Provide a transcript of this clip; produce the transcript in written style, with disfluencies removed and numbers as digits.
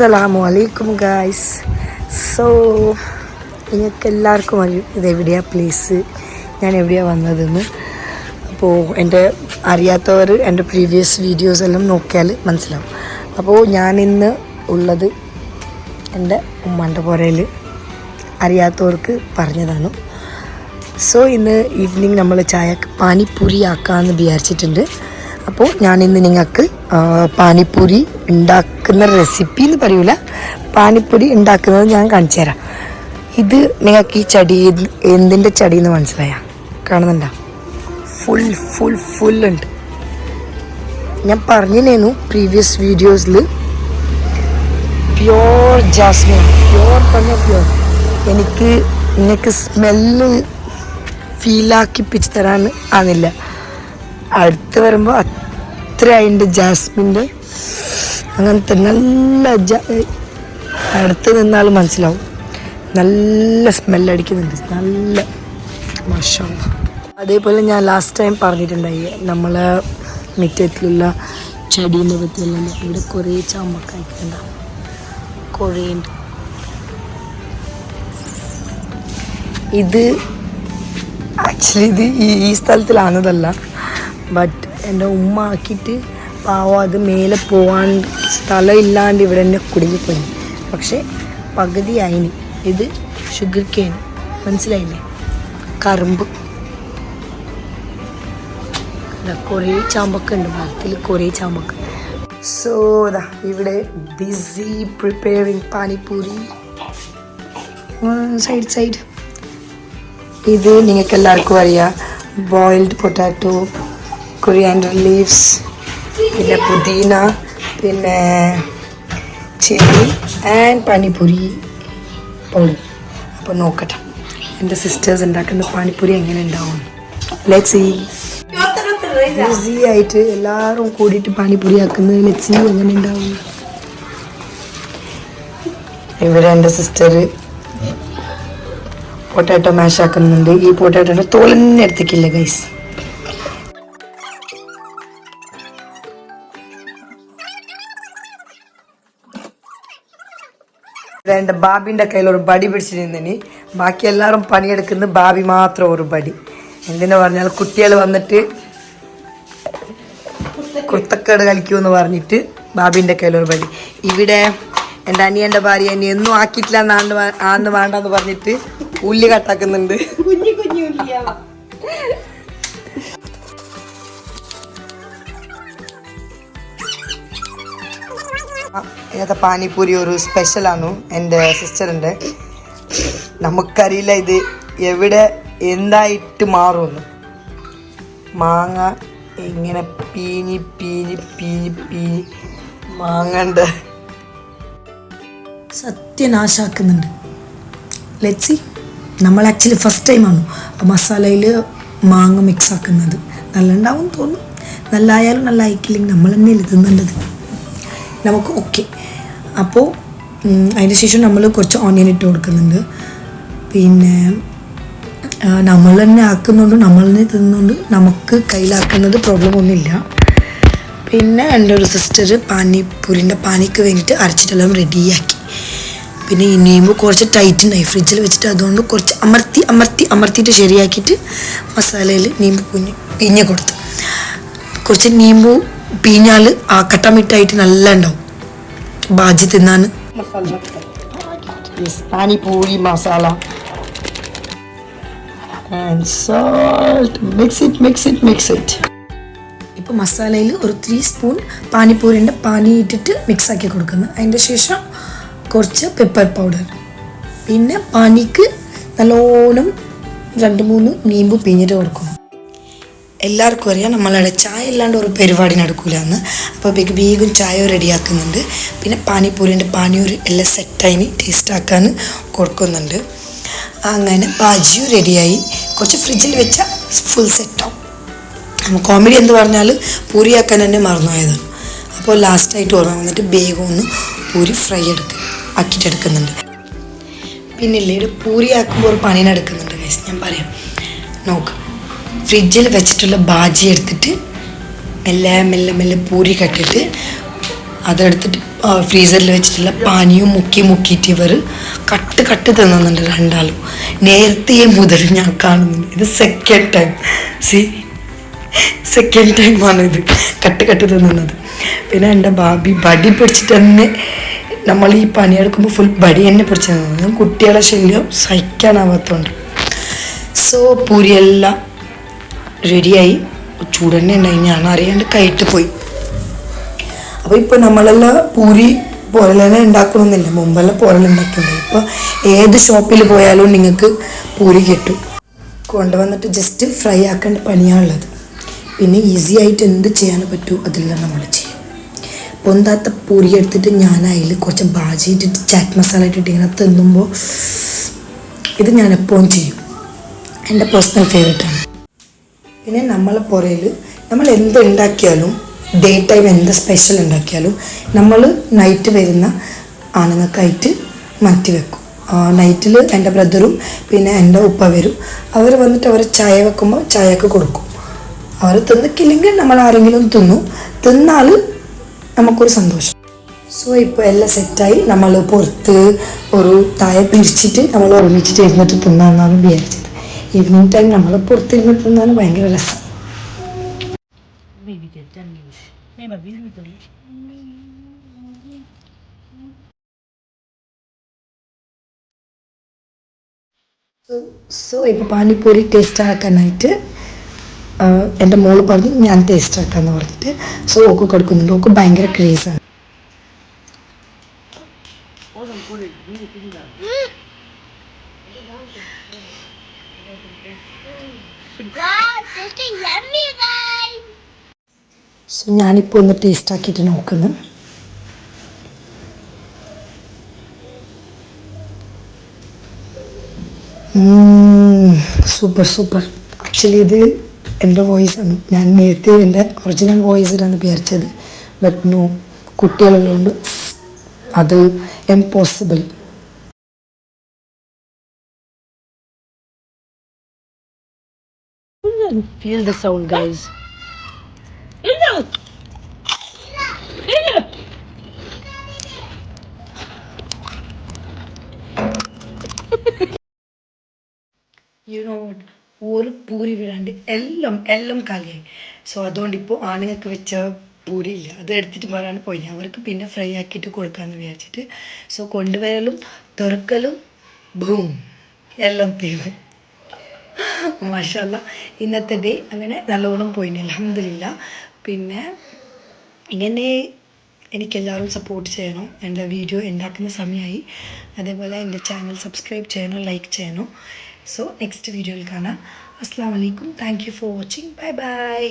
Assalamualaikum guys. So നിങ്ങൾക്ക് എല്ലാവർക്കും അറിയും ഇതെവിടെയാണ് പ്ലേസ്, ഞാൻ എവിടെയാണ് വന്നതെന്ന്. അപ്പോൾ എൻ്റെ അറിയാത്തവർ എൻ്റെ പ്രീവിയസ് വീഡിയോസ് എല്ലാം നോക്കിയാൽ മനസ്സിലാവും. അപ്പോൾ ഞാനിന്ന് ഉള്ളത് എൻ്റെ ഉമ്മാൻ്റെ പുരയിൽ, അറിയാത്തവർക്ക് പറഞ്ഞതാണ്. സോ ഇന്ന് ഈവനിങ് നമ്മൾ ചായക്ക് പാനിപ്പൂരി ആക്കാമെന്ന് വിചാരിച്ചിട്ടുണ്ട്. അപ്പോൾ ഞാനിന്ന് നിങ്ങൾക്ക് പാനിപ്പൂരി ഉണ്ടാക്കുന്ന റെസിപ്പി എന്ന് പറയൂല, പാനിപ്പൂരി ഉണ്ടാക്കുന്നത് ഞാൻ കാണിച്ചു തരാം. ഇത് നിങ്ങൾക്ക് ഈ ചെടി എന്തിൻ്റെ ചെടി എന്ന് മനസ്സിലായ? കാണുന്നുണ്ടോ? ഫുൾ ഉണ്ട്. ഞാൻ പറഞ്ഞിരുന്നു പ്രീവിയസ് വീഡിയോസിൽ, പ്യോർ ജാസ്മിൻ, പ്യോർ. എനിക്ക് സ്മെല്ല് ഫീലാക്കിപ്പിച്ച് തരാൻ ആണില്ല. അടുത്ത് വരുമ്പോൾ അത്ര അതിൻ്റെ ജാസ്മിൻ്റെ അങ്ങനത്തെ നല്ല അടുത്ത് നിന്നാൽ മനസ്സിലാവും, നല്ല സ്മെല്ലടിക്കുന്നുണ്ട്, നല്ല മാഷാഅല്ലാ. അതേപോലെ ഞാൻ ലാസ്റ്റ് ടൈം പറഞ്ഞിട്ടുണ്ടായി, നമ്മളെ മുറ്റത്തിലുള്ള ചെടീൻ്റെ പറ്റിയെല്ലാം ഇവിടെ കുറേ ചാമ്പക്കായിട്ടുണ്ടാവും, കുറേ ഉണ്ട്. ഇത് ആക്ച്വലി ഇത് ഈ സ്ഥലത്തിലാണതല്ല, ബട്ട് എൻ്റെ ഉമ്മ ആക്കിയിട്ട് പാവം അത് മേലെ പോകാൻ സ്ഥലമില്ലാണ്ട് ഇവിടെ തന്നെ കുടുങ്ങിപ്പോയി. പക്ഷേ പകുതി ആയിന്. ഇത് ഷുഗർ കെയിൻ, മനസ്സിലായില്ലേ? കറുമ്പ്. കുറേ ചാമ്പക്ക ഉണ്ട് മരത്തിൽ, കുറേ ചാമ്പക്ക. സോ ഇവിടെ ബിസി പ്രിപ്പയറിങ് പാനിപ്പൂരി. സൈഡ് ഇത് നിങ്ങൾക്ക് എല്ലാവർക്കും അറിയാം, ബോയിൽഡ് പൊട്ടാറ്റോ, കൊറിയാൻഡർ ലീവ്സ്, പിന്നെ പുദീന, പിന്നെ ചില്ലി ആൻഡ് പാനിപ്പൂരി പൗഡർ. അപ്പോൾ നോക്കട്ടെ എൻ്റെ സിസ്റ്റേഴ്സ് ഉണ്ടാക്കുന്ന പാനിപ്പൂരി എങ്ങനെ ഉണ്ടാവും. Let's see. ഈസി ആയിട്ട് എല്ലാവരും കൂടിയിട്ട് പാനിപ്പൂരി ആക്കുന്നത്. ലെറ്റ്സ് സീ എങ്ങനെ ഉണ്ടാവും. ഇവിടെ എൻ്റെ സിസ്റ്റർ പൊട്ടാറ്റോ മാഷ് ആക്കുന്നുണ്ട്. ഈ പൊട്ടാറ്റോയുടെ തോലന്നെ എടുത്തേക്കില്ല ഗൈസ്. എൻ്റെ ബാബിൻ്റെ കയ്യിൽ ഒരു ബടി പിടിച്ചിരുന്നതിന് ബാക്കി എല്ലാവരും പണിയെടുക്കുന്നത്, ബാബി മാത്രം ഒരു ബടി. എന്തിനാ പറഞ്ഞാൽ കുട്ടികൾ വന്നിട്ട് കുത്തക്കേട് കളിക്കുമെന്ന് പറഞ്ഞിട്ട് ബാബിൻ്റെ കയ്യിലൊരു ബടി. ഇവിടെ എൻ്റെ അനിയൻ്റെ ഭാര്യ എന്നെ ഒന്നും ആക്കിയിട്ടില്ല ആന്ന് വേണ്ടെന്ന് പറഞ്ഞിട്ട് ഉള്ളി കട്ടാക്കുന്നുണ്ട്. ഇന്നത്തെ പാനിപ്പൂരി ഒരു സ്പെഷ്യലാണ് എൻ്റെ സിസ്റ്ററിൻ്റെ. നമുക്കറിയില്ല ഇത് എവിടെ എന്തായിട്ട് മാറുമെന്ന്. മാങ്ങ ഇങ്ങനെ പീഞ്ഞ് മാങ്ങണ്ട സത്യനാശാക്കുന്നുണ്ട്. ലെറ്റ്സി. നമ്മൾ ആക്ച്വലി ഫസ്റ്റ് ടൈമാണ് മസാലയിൽ മാങ്ങ മിക്സ് ആക്കുന്നത്. നല്ല ഉണ്ടാവും തോന്നും. നല്ലായാലും നല്ല ആയിക്കില്ലെങ്കിൽ നമ്മൾ തന്നെയല്ലേ തിന്നേണ്ടത്. നമുക്ക് ഓക്കെ. അപ്പോൾ അതിന് ശേഷം നമ്മൾ കുറച്ച് ഓണിയൻ ഇട്ട് കൊടുക്കുന്നുണ്ട്. പിന്നെ നമ്മൾ തന്നെ ആക്കുന്നുണ്ട്, നമ്മൾ തന്നെ തിന്നുകൊണ്ട് നമുക്ക് കയ്യിലാക്കുന്നത് പ്രോബ്ലം ഒന്നുമില്ല. പിന്നെ എൻ്റെ ഒരു സിസ്റ്റർ പാനിപ്പൂരിൻ്റെ പാനിക്ക് വേണ്ടിയിട്ട് അരച്ചിട്ടെല്ലാം റെഡിയാക്കി. പിന്നെ ഈ നീമ്പ് കുറച്ച് ടൈറ്റ് ഉണ്ടായി ഫ്രിഡ്ജിൽ വെച്ചിട്ട്, അതുകൊണ്ട് കുറച്ച് അമർത്തിയിട്ട് ശരിയാക്കിയിട്ട് മസാലയിൽ നീമ്പ് പിഞ്ഞ് കൊടുത്തു. കുറച്ച് നീമ്പ് പിഞ്ഞാൽ ആ കട്ടമിട്ടായിട്ട് നല്ല ഉണ്ടാവും ബാജി തിന്നാൻ. Panipuri masala and salt. Mix it. ഇപ്പോൾ മസാലയിൽ ഒരു 3 സ്പൂൺ പാനിപ്പൂരിൻ്റെ പാനി ഇട്ടിട്ട് മിക്സ് ആക്കി കൊടുക്കുന്നു. അതിൻ്റെ ശേഷം കുറച്ച് പെപ്പർ പൗഡർ, പിന്നെ പാനിക്ക് നല്ലോണം 2-3 നീമ്പ് പിഞ്ഞിട്ട് കൊടുക്കും. എല്ലാവർക്കും അറിയാം നമ്മളവിടെ ചായ ഇല്ലാണ്ട് ഒരു പരിപാടി നടക്കൂല എന്ന്. അപ്പോൾ വേഗം ചായ റെഡിയാക്കുന്നുണ്ട്. പിന്നെ പാനിപ്പൂരിൻ്റെ പാനിയൂർ എല്ലാം സെറ്റായി ടേസ്റ്റ് ആക്കാൻ കൊടുക്കുന്നുണ്ട്. അങ്ങനെ ബാജിയും റെഡിയായി. കുറച്ച് ഫ്രിഡ്ജിൽ വെച്ചാൽ ഫുൾ സെറ്റാവും. കോമഡി എന്ന് പറഞ്ഞാൽ പൂരിയാക്കാൻ തന്നെ മറന്നുപോയതാണ്. അപ്പോൾ ലാസ്റ്റായിട്ട് ഓർമ്മ വന്നിട്ട് വേഗം ഒന്ന് പൂരി ഫ്രൈ ആക്കിയിട്ടെടുക്കുന്നുണ്ട്. പിന്നെ ഇല്ലേ പൂരിയാക്കുമ്പോൾ ഒരു പണിനെടുക്കുന്നുണ്ട് ഗൈസ്, ഞാൻ പറയാം. നോക്ക്, ഫ്രിഡ്ജിൽ വെച്ചിട്ടുള്ള ബാജി എടുത്തിട്ട് മെല്ലെ പൂരി കട്ടിട്ട് അതെടുത്തിട്ട് ഫ്രീസറിൽ വെച്ചിട്ടുള്ള പാനിയും മുക്കിയിട്ട് ഇവർ കട്ട് തിന്നുന്നുണ്ട് രണ്ടാളും. നേരത്തെ മുതൽ ഞാൻ കാണുന്നുണ്ട്. ഇത് സെക്കൻഡ് ടൈമാണ് ഇത് കട്ട് തിന്നുന്നത്. പിന്നെ എൻ്റെ ബാബി ബടി പിടിച്ചിട്ട് തന്നെ, നമ്മൾ ഈ പണിയെടുക്കുമ്പോൾ ഫുൾ ബടി തന്നെ പിടിച്ച് തിന്നുന്നത്. കുട്ടികളെ ശല്യം സഹിക്കാനാവാത്തതുകൊണ്ട്. സോ പൂരിയെല്ലാം റെഡിയായി. ചൂടന്നെ ഉണ്ടായി, ഞാൻ അറിയാണ്ട് കയറ്റ് പോയി. അപ്പോൾ ഇപ്പോൾ നമ്മളെല്ലാം പൂരി പോരലെന്നെ ഉണ്ടാക്കണമെന്നില്ല, മുമ്പെല്ലാം പോരലുണ്ടാക്കുന്നുണ്ട്. ഇപ്പോൾ ഏത് ഷോപ്പിൽ പോയാലും നിങ്ങൾക്ക് പൂരി കിട്ടും. കൊണ്ടുവന്നിട്ട് ജസ്റ്റ് ഫ്രൈ ആക്കേണ്ട പണിയാണുള്ളത്. പിന്നെ ഈസി ആയിട്ട് എന്ത് ചെയ്യാൻ പറ്റുമോ അതെല്ലാം നമ്മൾ ചെയ്യും. പൊന്താത്ത പൂരി എടുത്തിട്ട് ഞാൻ അതിൽ കുറച്ച് ബാജി ഇട്ടിട്ട് ചാറ്റ് മസാല ഇട്ടിട്ട് ഇങ്ങനെ തിന്നുമ്പോൾ ഇത് ഞാൻ എപ്പോഴും ചെയ്യും. എൻ്റെ പേഴ്സണൽ ഫേവറേറ്റാണ്. പിന്നെ നമ്മളെ പുറയിൽ നമ്മൾ എന്ത് ഉണ്ടാക്കിയാലും, ഡേ ടൈം എന്ത് സ്പെഷ്യൽ ഉണ്ടാക്കിയാലും നമ്മൾ നൈറ്റ് വരുന്ന ആണുങ്ങൾക്കായിട്ട് മാറ്റി വെക്കും. നൈറ്റിൽ എൻ്റെ ബ്രദറും പിന്നെ എൻ്റെ ഉപ്പ വരും. അവർ വന്നിട്ട് അവർ ചായ വെക്കുമ്പോൾ ചായക്ക് കൊടുക്കും. അവർ തിന്നിക്കില്ലെങ്കിൽ നമ്മൾ ആരെങ്കിലും തിന്നാൽ നമുക്കൊരു സന്തോഷം. സോ ഇപ്പോൾ എല്ലാം സെറ്റായി. നമ്മൾ പുറത്ത് ഒരു തായ പിരിച്ചിട്ട് നമ്മൾ ഒരുമിച്ചിട്ട് ഇരുന്നിട്ട് തിന്നാന്നാണ് വിചാരിച്ചത്. ഈവനിങ് ടൈം നമ്മൾ പുറത്തിരുന്ന് തിന്നാൻ ഭയങ്കര രസം. സോ ഇപ്പോൾ പാനിപ്പൂരി ടേസ്റ്റ് ആക്കാനായിട്ട് എൻ്റെ മോള് പറഞ്ഞു ഞാൻ ടേസ്റ്റ് ആക്കാമെന്ന് പറഞ്ഞിട്ട്. സോ ഓക്ക് കൊടുക്കുന്നുണ്ട്. ഓക്ക് ഭയങ്കര ക്രേസാണ്. സോ ഞാനിപ്പോൾ ഒന്ന് ടേസ്റ്റ് ആക്കിയിട്ട് നോക്കുന്നു. സൂപ്പർ. ആക്ച്വലി ഇത് എൻ്റെ വോയിസാണ്. ഞാൻ നേരത്തെ എൻ്റെ ഒറിജിനൽ വോയിസിലാണ് വിചാരിച്ചത്. ബട്ട് നോ, കുട്ടികളുള്ളതുകൊണ്ട് അത് impossible. Feel the sound, guys. You know what? ഒരു പൂരി വിടാണ്ട് എല്ലാം കാലിയായി. സോ അതുകൊണ്ട് ഇപ്പോൾ ആണുങ്ങൾക്ക് വെച്ച പൂരി ഇല്ല, അത് എടുത്തിട്ട് വരാണ്ട് പോയി. അവർക്ക് പിന്നെ ഫ്രൈ ആക്കിയിട്ട് കൊടുക്കാമെന്ന് വിചാരിച്ചിട്ട്. സോ കൊണ്ടുവരലും തുറക്കലും ബൂം എല്ലാം തീർന്നു. മാഷാഅല്ലാ, ഇന്നത്തെ ഡേ അങ്ങനെ നല്ലോണം പോയിന്, അൽഹംദുലില്ലാ. പിന്നെ ഇങ്ങനെ എനിക്കെല്ലാവരും സപ്പോർട്ട് ചെയ്യണം. എൻ്റെ വീഡിയോ ഉണ്ടാക്കുന്ന സമയമായി. അതേപോലെ എൻ്റെ ചാനൽ സബ്സ്ക്രൈബ് ചെയ്യണം, ലൈക്ക് ചെയ്യണം. സോ നെക്സ്റ്റ് വീഡിയോയിൽ കാണാം. അസ്സലാമു അലൈക്കും. Thank you for watching. Bye bye.